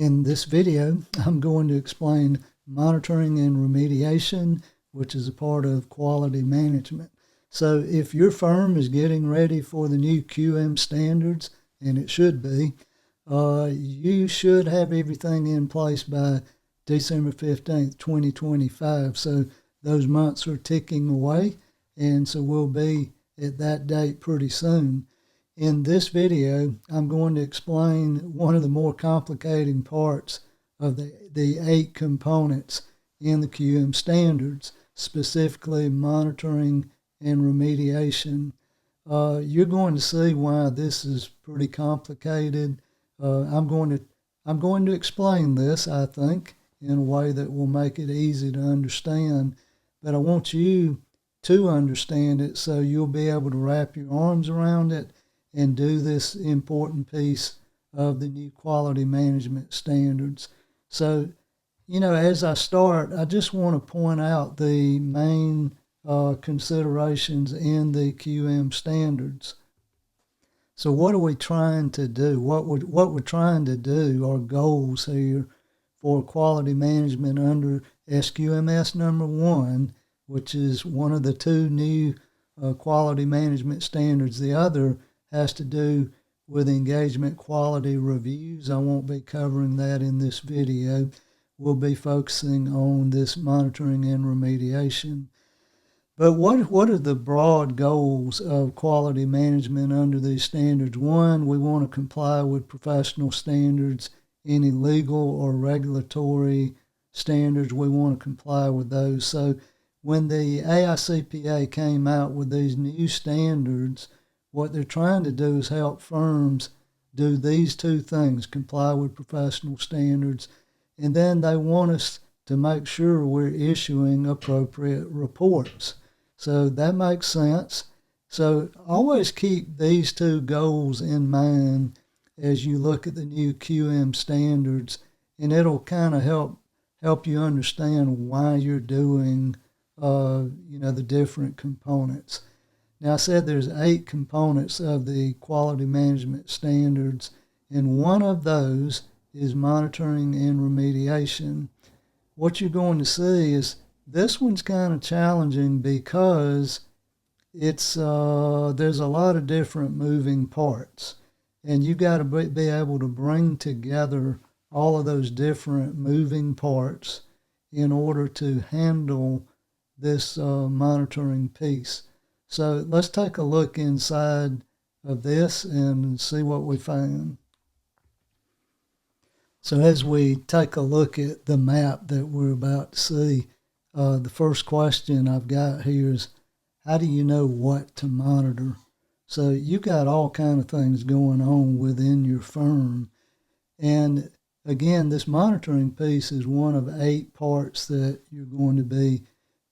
In this video, I'm going to explain monitoring and remediation, which is a part of quality management. So if your firm is getting ready for the new QM standards, and it should be, you should have everything in place by December 15th, 2025. So those months are ticking away, and so we'll be at that date pretty soon. In this video, I'm going to explain one of the more complicating parts of the 8 components in the QM standards, specifically monitoring and remediation. You're going to see why this is pretty complicated. I'm going to explain this, I think, in a way that will make it easy to understand, but I want you to understand it so you'll be able to wrap your arms around it and do this important piece of the new quality management standards. So, as I start, I just want to point out the main considerations in the QM standards. So what are we trying to do? What we're trying to do, our goals here for quality management under SQMS number 1, which is one of the 2 new quality management standards. The other has to do with engagement quality reviews. I won't be covering that in this video. We'll be focusing on this monitoring and remediation. But what are the broad goals of quality management under these standards? 1, we want to comply with professional standards. Any legal or regulatory standards, we want to comply with those. So when the AICPA came out with these new standards, what they're trying to do is help firms do these 2 things: comply with professional standards, and then they want us to make sure we're issuing appropriate reports. So that makes sense. So always keep these 2 goals in mind as you look at the new QM standards, and it'll kind of help you understand why you're doing the different components. Now, I said there's 8 components of the quality management standards, and one of those is monitoring and remediation. What you're going to see is this one's kind of challenging because it's there's a lot of different moving parts, and you got to be able to bring together all of those different moving parts in order to handle this monitoring piece. So let's take a look inside of this and see what we found. So as we take a look at the map that we're about to see, the first question I've got here is, how do you know what to monitor? So you've got all kind of things going on within your firm. And again, this monitoring piece is one of 8 parts that you're going to be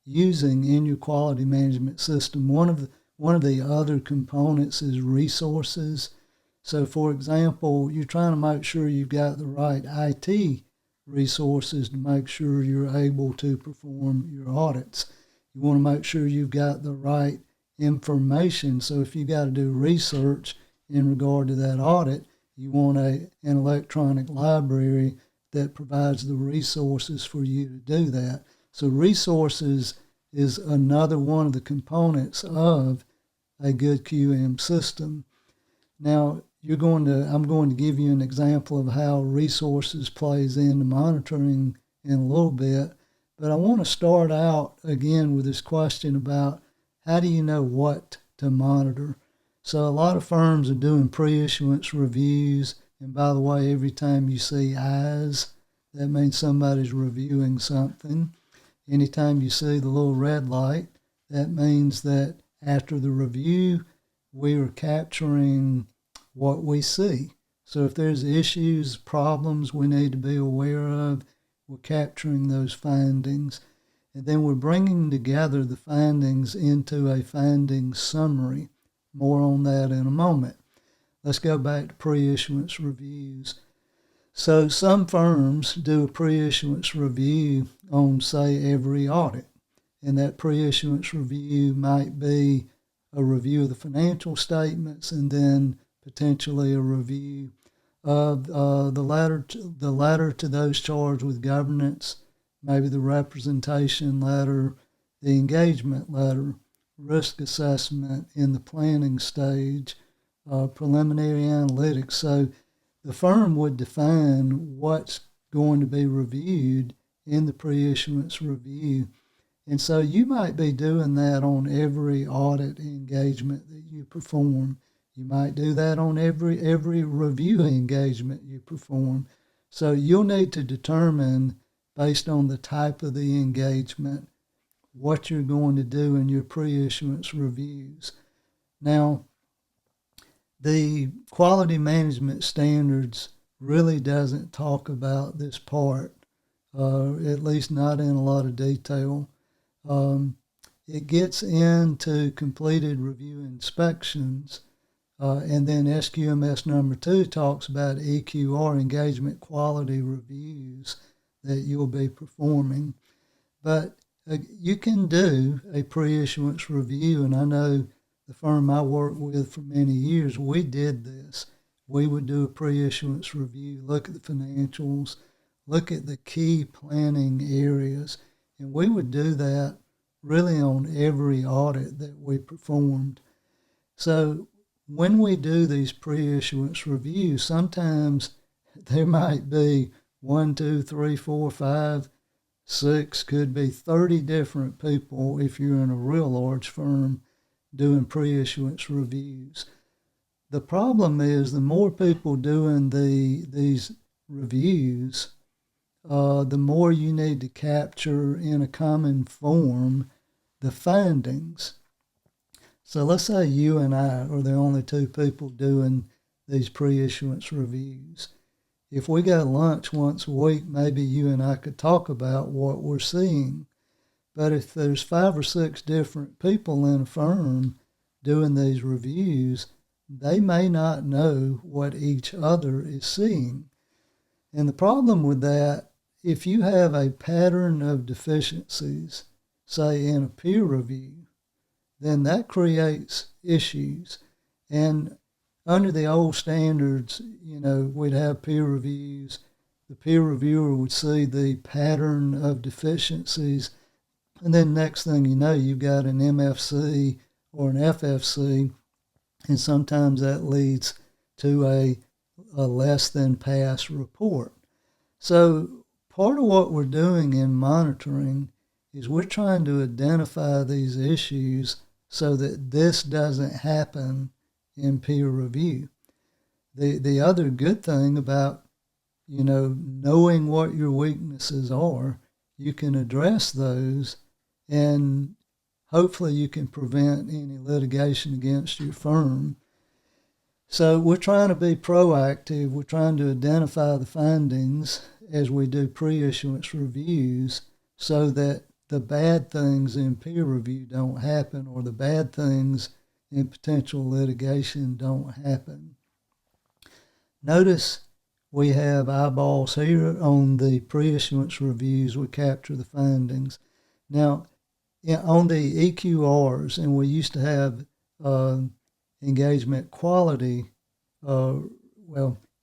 using in your quality management system. One of the other components is resources. So for example, you're trying to make sure you've got the right IT resources to make sure you're able to perform your audits. You want to make sure you've got the right information. So if you got to do research in regard to that audit, you want an electronic library that provides the resources for you to do that. So resources is another one of the components of a good QM system. Now, I'm going to give you an example of how resources plays into monitoring in a little bit, but I want to start out again with this question about how do you know what to monitor? So a lot of firms are doing pre-issuance reviews, and by the way, every time you see eyes, that means somebody's reviewing something. Anytime you see the little red light, that means that after the review, we are capturing what we see. So if there's issues, problems we need to be aware of, we're capturing those findings. And then we're bringing together the findings into a findings summary. More on that in a moment. Let's go back to pre-issuance reviews. So some firms do a pre-issuance review on, say, every audit. And that pre-issuance review might be a review of the financial statements and then potentially a review The letter to those charged with governance, maybe the representation letter, the engagement letter, risk assessment in the planning stage, preliminary analytics. So the firm would define what's going to be reviewed in the pre-issuance review. And so you might be doing that on every audit engagement that you perform. You might do that on every review engagement you perform. So you'll need to determine, based on the type of the engagement, what you're going to do in your pre-issuance reviews. Now, the quality management standards really doesn't talk about this part, at least not in a lot of detail. It gets into completed review inspections, and then SQMS number 2 talks about EQR, engagement quality reviews, that you'll be performing. But you can do a pre-issuance review, and I know the firm I worked with for many years, we did this. We would do a pre-issuance review, look at the financials, look at the key planning areas, and we would do that really on every audit that we performed. So when we do these pre-issuance reviews, sometimes there might be 1, 2, 3, 4, 5, 6, could be 30 different people if you're in a real large firm doing pre-issuance reviews. The problem is the more people doing these reviews, the more you need to capture in a common form the findings. So let's say you and I are the only two people doing these pre-issuance reviews. If we go to lunch once a week, maybe you and I could talk about what we're seeing. But if there's 5 or 6 different people in a firm doing these reviews, they may not know what each other is seeing. And the problem with that, if you have a pattern of deficiencies, say in a peer review, then that creates issues. And under the old standards, we'd have peer reviews. The peer reviewer would see the pattern of deficiencies, and then next thing you know, you've got an MFC or an FFC, and sometimes that leads to a less than pass report. So part of what we're doing in monitoring is we're trying to identify these issues so that this doesn't happen in peer review. The other good thing about, knowing what your weaknesses are, you can address those, and hopefully you can prevent any litigation against your firm. So we're trying to be proactive. We're trying to identify the findings as we do pre-issuance reviews so that the bad things in peer review don't happen, or the bad things in potential litigation don't happen. Notice we have eyeballs here on the pre-issuance reviews. We capture the findings. Now, on the EQRs, and we used to have engagement quality,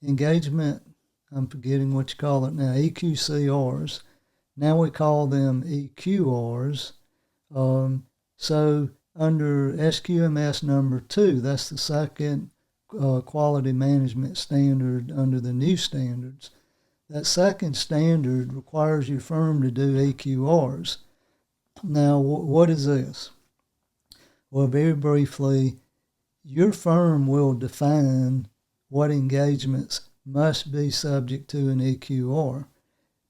engagement, I'm forgetting what you call it now, EQCRs. Now we call them EQRs. So under SQMS number 2, that's the second quality management standard under the new standards. That second standard requires your firm to do EQRs. Now, what is this? Well, very briefly, your firm will define what engagements must be subject to an EQR.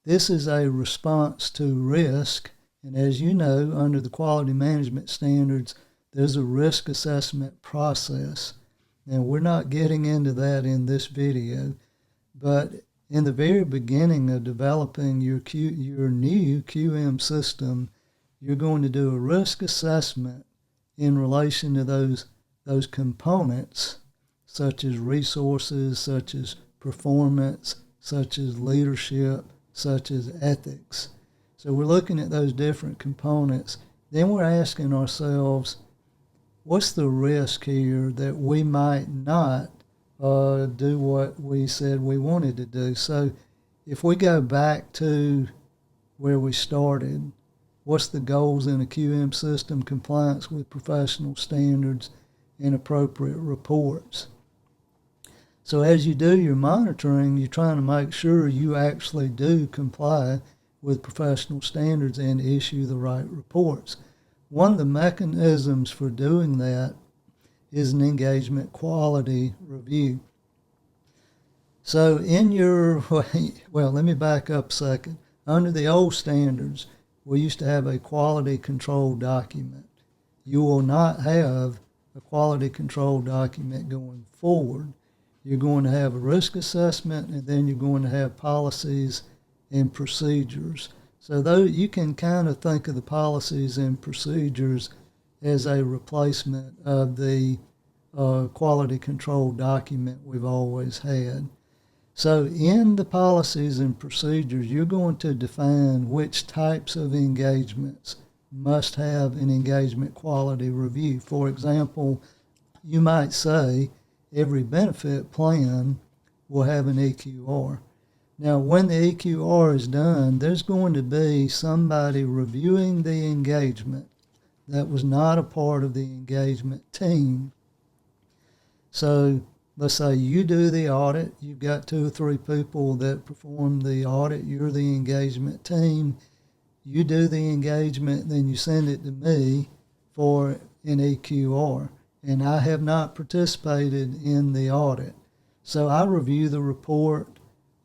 This is a response to risk, and as you know, under the quality management standards, there's a risk assessment process. Now, we're not getting into that in this video, but in the very beginning of developing your new QM system, you're going to do a risk assessment in relation to those components, such as resources, such as performance, such as leadership, such as ethics. So we're looking at those different components. Then we're asking ourselves, what's the risk here that we might not do what we said we wanted to do. So if we go back to where we started, what's the goals in a QM system? Compliance with professional standards and appropriate reports. So as you do your monitoring, you're trying to make sure you actually do comply with professional standards and issue the right reports. One of the mechanisms for doing that is an engagement quality review. So in your, well, let me back up a second. Under the old standards, we used to have a quality control document. You will not have a quality control document going forward. You're going to have a risk assessment, and then you're going to have policies and procedures. So though you can kind of think of the policies and procedures as a replacement of the quality control document we've always had. So in the policies and procedures, you're going to define which types of engagements must have an engagement quality review. For example, you might say every benefit plan will have an EQR. Now, when the EQR is done, there's going to be somebody reviewing the engagement that was not a part of the engagement team. So let's say you do the audit, you've got 2 or 3 people that perform the audit, you're the engagement team, you do the engagement, then you send it to me for an EQR. And I have not participated in the audit. So I review the report,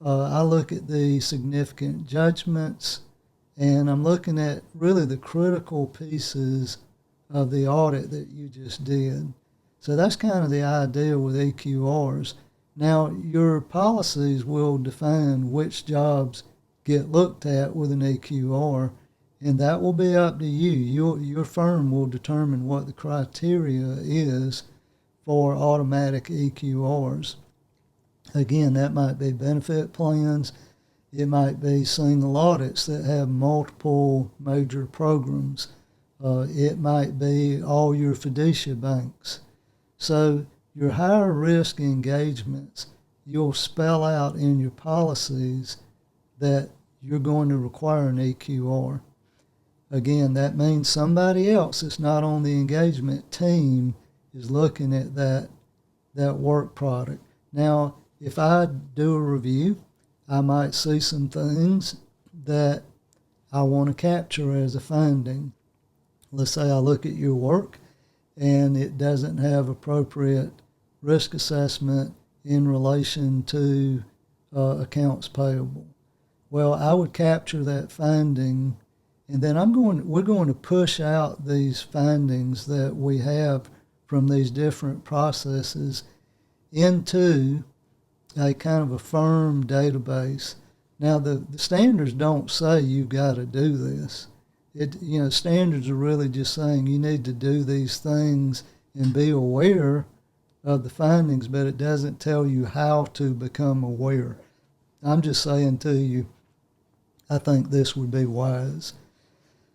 I look at the significant judgments, and I'm looking at really the critical pieces of the audit that you just did. So that's kind of the idea with EQRs. Now, your policies will define which jobs get looked at with an EQR, and that will be up to you. Your firm will determine what the criteria is for automatic EQRs. Again, that might be benefit plans. It might be single audits that have multiple major programs. It might be all your fiducia banks. So your higher risk engagements, you'll spell out in your policies that you're going to require an EQR. Again, that means somebody else that's not on the engagement team is looking at that work product. Now, if I do a review, I might see some things that I want to capture as a finding. Let's say I look at your work and it doesn't have appropriate risk assessment in relation to accounts payable. Well, I would capture that finding, and then we're going to push out these findings that we have from these different processes into a kind of a firm database. Now, the standards don't say you've got to do this. Standards are really just saying you need to do these things and be aware of the findings, but it doesn't tell you how to become aware. I'm just saying to you, I think this would be wise.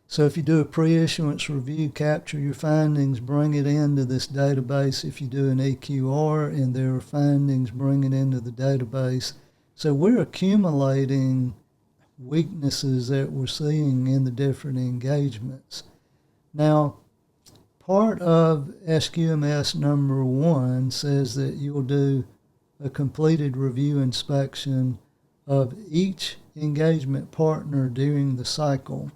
So if you do a pre-issuance review, capture your findings, bring it into this database. If you do an EQR and there are findings, bring it into the database. So we're accumulating weaknesses that we're seeing in the different engagements. Now, part of SQMS number 1 says that you'll do a completed review inspection of each engagement partner during the cycle.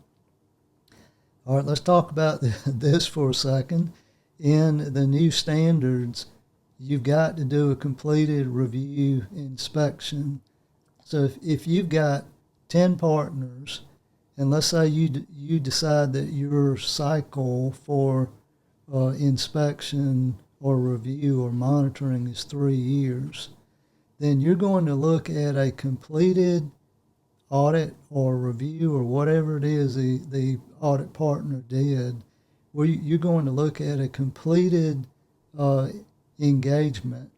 All right, let's talk about this for a second. In the new standards, you've got to do a completed review inspection. So if you've got 10 partners, and let's say you decide that your cycle for inspection or review or monitoring is 3 years, then you're going to look at a completed audit or review or whatever it is the audit partner did, where you're going to look at a completed engagement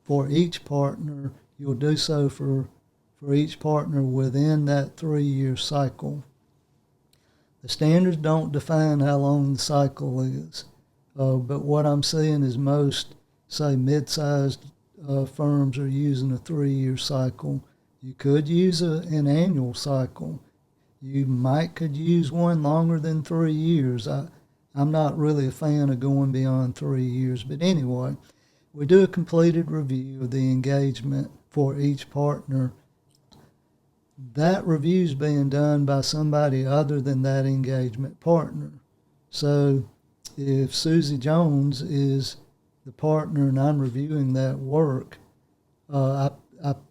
for each partner. You'll do so for each partner within that 3-year cycle. The standards don't define how long the cycle is, but what I'm seeing is most, say, mid-sized firms are using a 3-year cycle. You could use an annual cycle. You could use one longer than 3 years. I'm not really a fan of going beyond 3 years, but anyway, we do a completed review of the engagement for each partner. That review is being done by somebody other than that engagement partner. So if Susie Jones is the partner and I'm reviewing that work, I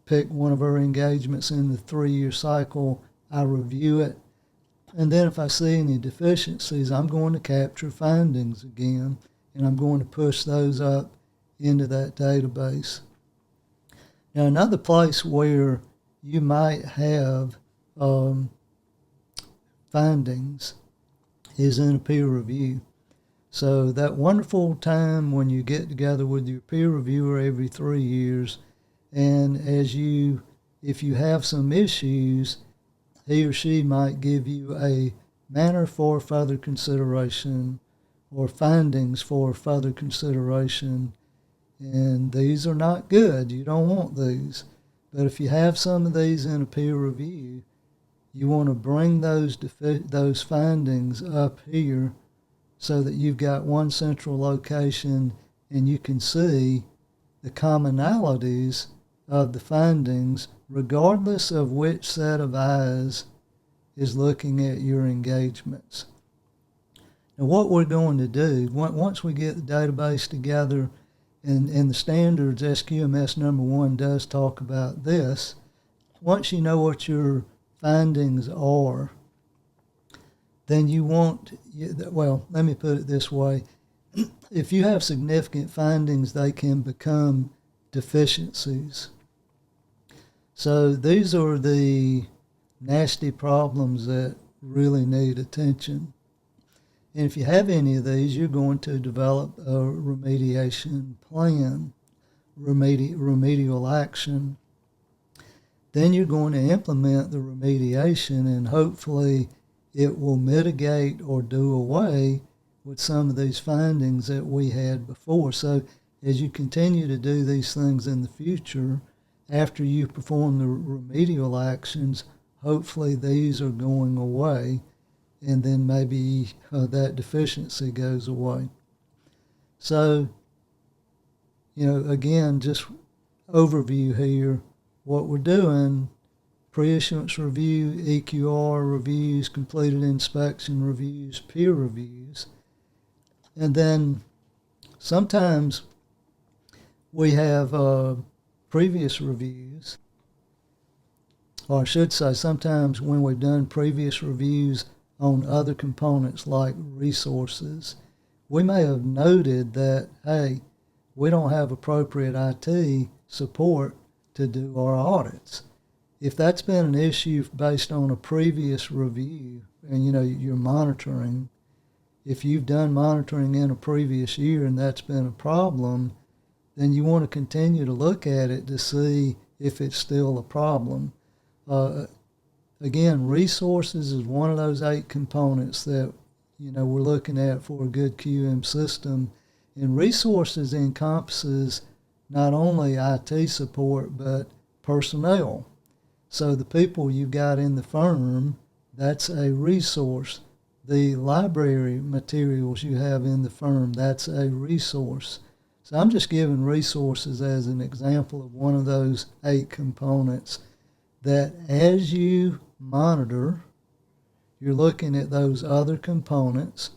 pick one of her engagements in the 3-year cycle, I review it, and then if I see any deficiencies, I'm going to capture findings again, and I'm going to push those up into that database. Now, another place where you might have findings is in a peer review. So that wonderful time when you get together with your peer reviewer every 3 years, and if you have some issues, he or she might give you a matter for further consideration or findings for further consideration. And these are not good. You don't want these. But if you have some of these in a peer review, you want to bring those findings up here so that you've got one central location and you can see the commonalities of the findings regardless of which set of eyes is looking at your engagements. Now what we're going to do, once we get the database together, and the standards SQMS number 1 does talk about this, once you know what your findings are, then let me put it this way. If you have significant findings, they can become deficiencies. So these are the nasty problems that really need attention. And if you have any of these, you're going to develop a remediation plan, remedial action. Then you're going to implement the remediation, and hopefully it will mitigate or do away with some of these findings that we had before. So as you continue to do these things in the future, after you perform the remedial actions, hopefully these are going away, and then maybe that deficiency goes away. So, again, just overview here. What we're doing, pre-issuance review, EQR reviews, completed inspection reviews, peer reviews. And then sometimes we have previous reviews, or I should say sometimes when we've done previous reviews on other components like resources, we may have noted that, hey, we don't have appropriate IT support to do our audits. If that's been an issue based on a previous review, and you're monitoring, if you've done monitoring in a previous year and that's been a problem, then you want to continue to look at it to see if it's still a problem. Again, resources is one of those 8 components that we're looking at for a good QM system. And resources encompasses not only IT support but personnel. So the people you've got in the firm, that's a resource. The library materials you have in the firm, that's a resource. So I'm just giving resources as an example of one of those 8 components that as you monitor, you're looking at those other components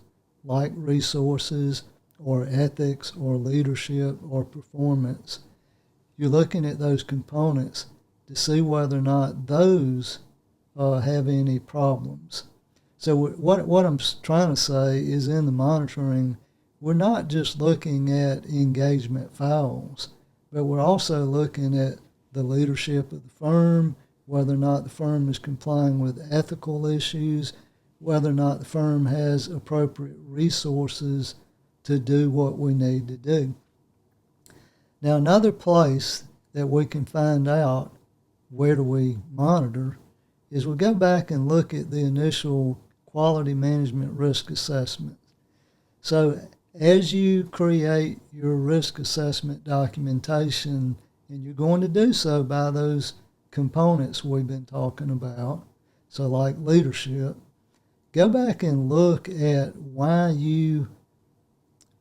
like resources or ethics or leadership or performance. You're looking at those components to see whether or not those have any problems. So what I'm trying to say is in the monitoring, we're not just looking at engagement files, but we're also looking at the leadership of the firm, whether or not the firm is complying with ethical issues, whether or not the firm has appropriate resources to do what we need to do. Now, another place that we can find out where do we monitor is we go back and look at the initial quality management risk assessment. So as you create your risk assessment documentation And you're going to do so by those components we've been talking about. So like leadership, go back and look at why you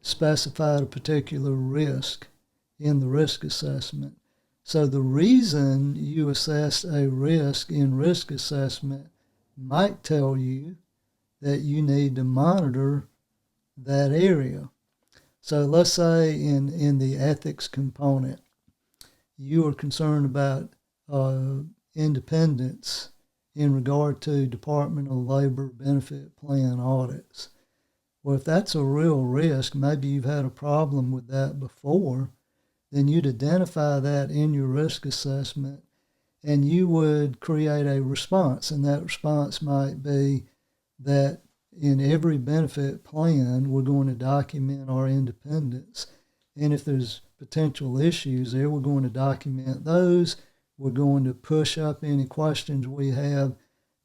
specified a particular risk in the risk assessment. So the reason you assessed a risk in risk assessment might tell you that you need to monitor that area. So let's say in the ethics component, you are concerned about independence in regard to Department of Labor benefit plan audits. Well, if that's a real risk, maybe you've had a problem with that before, then you'd identify that in your risk assessment and you would create a response. And that response might be that in every benefit plan, we're going to document our independence. And if there's potential issues there, we're going to document those. We're going to push up any questions we have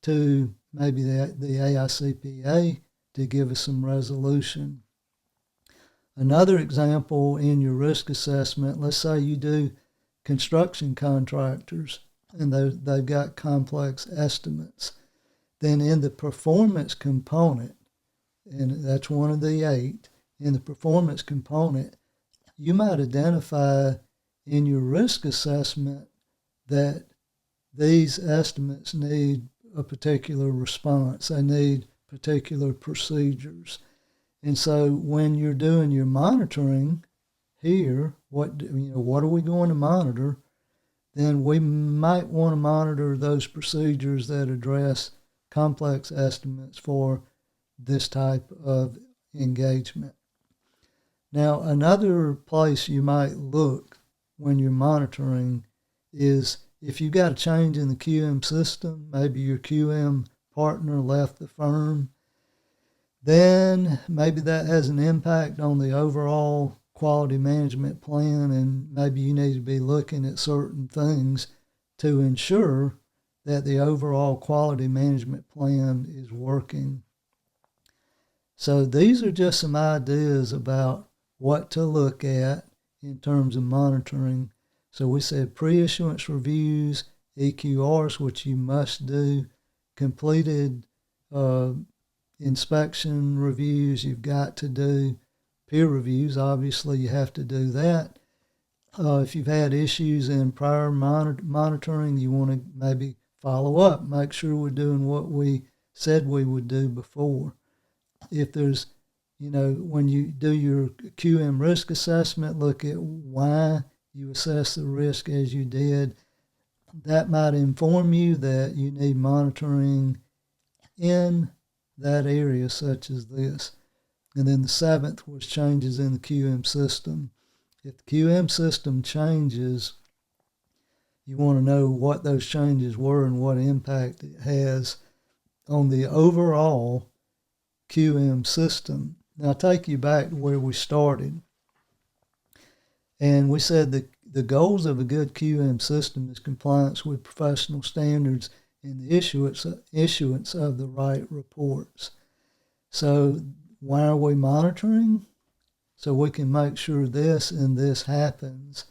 to maybe the AICPA to give us some resolution. Another example in your risk assessment, let's say you do construction contractors and they've got complex estimates. Then in the performance component, and that's one of the 8, in the performance component, you might identify in your risk assessment that these estimates need a particular response. They need particular procedures. And so when you're doing your monitoring here, what are we going to monitor? Then we might want to monitor those procedures that address complex estimates for this type of engagement. Now, another place you might look when you're monitoring is if you've got a change in the QM system, maybe your QM partner left the firm, then maybe that has an impact on the overall quality management plan, and maybe you need to be looking at certain things to ensure that the overall quality management plan is working. So these are just some ideas about what to look at in terms of monitoring. So we said pre-issuance reviews, EQRs, which you must do, completed inspection reviews you've got to do, peer reviews, obviously you have to do that. If you've had issues in prior monitoring, you want to maybe follow up, make sure we're doing what we said we would do before. If there's, when you do your QM risk assessment, look at why you assess the risk as you did. That might inform you that you need monitoring in that area such as this. And then the 7th was changes in the QM system. If the QM system changes, you want to know what those changes were and what impact it has on the overall QM system. Now, I'll take you back to where we started. And we said that the goals of a good QM system is compliance with professional standards and the issuance of the right reports. So why are we monitoring? So we can make sure this and this happens.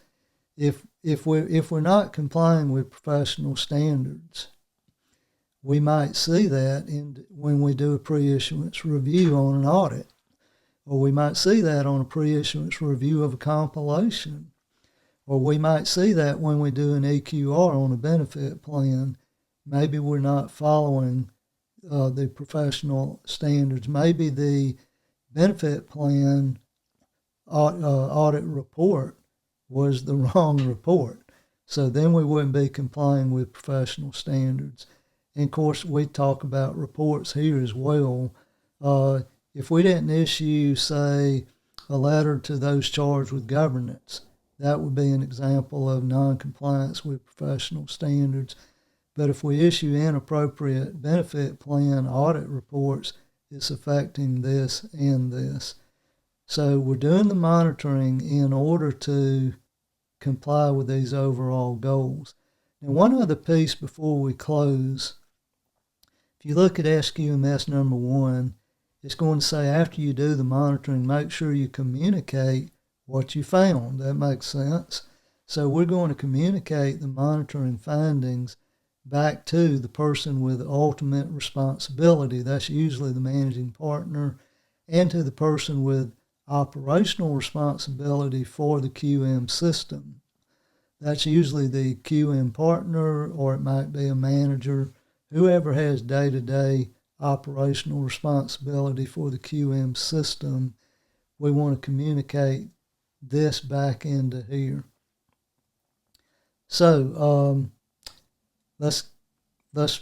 If we're not complying with professional standards, we might see that when we do a pre-issuance review on an audit, or we might see that on a pre-issuance review of a compilation, or we might see that when we do an EQR on a benefit plan. Maybe we're not following the professional standards. Maybe the benefit plan audit report was the wrong report. So then we wouldn't be complying with professional standards. And of course, we talk about reports here as well. If we didn't issue, say, a letter to those charged with governance, that would be an example of non-compliance with professional standards. But if we issue inappropriate benefit plan audit reports, it's affecting this and this. So we're doing the monitoring in order to comply with these overall goals. Now, one other piece before we close. If you look at SQMS number 1, it's going to say after you do the monitoring, make sure you communicate what you found. That makes sense. So we're going to communicate the monitoring findings back to the person with ultimate responsibility. That's usually the managing partner, and to the person with operational responsibility for the QM system. That's usually the QM partner, or it might be a manager, whoever has day-to-day operational responsibility for the QM system. We want to communicate this back into here. So let's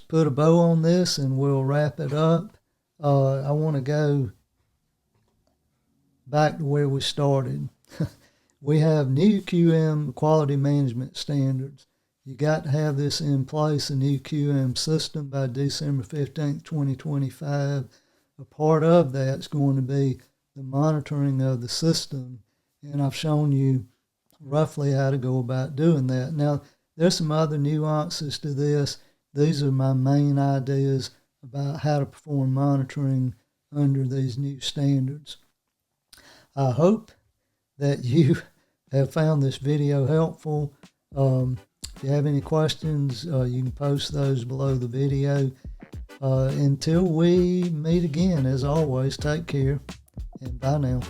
put a bow on this and we'll wrap it up. I want to go back to where we started. We have new QM quality management standards. You got to have this in place, a new QM system, by December 15th, 2025. A part of that's going to be the monitoring of the system, and I've shown you roughly how to go about doing that. Now, there's some other nuances to this. These are my main ideas about how to perform monitoring under these new standards. I hope that you have found this video helpful. If you have any questions, you can post those below the video. Until we meet again, as always, take care, and bye now.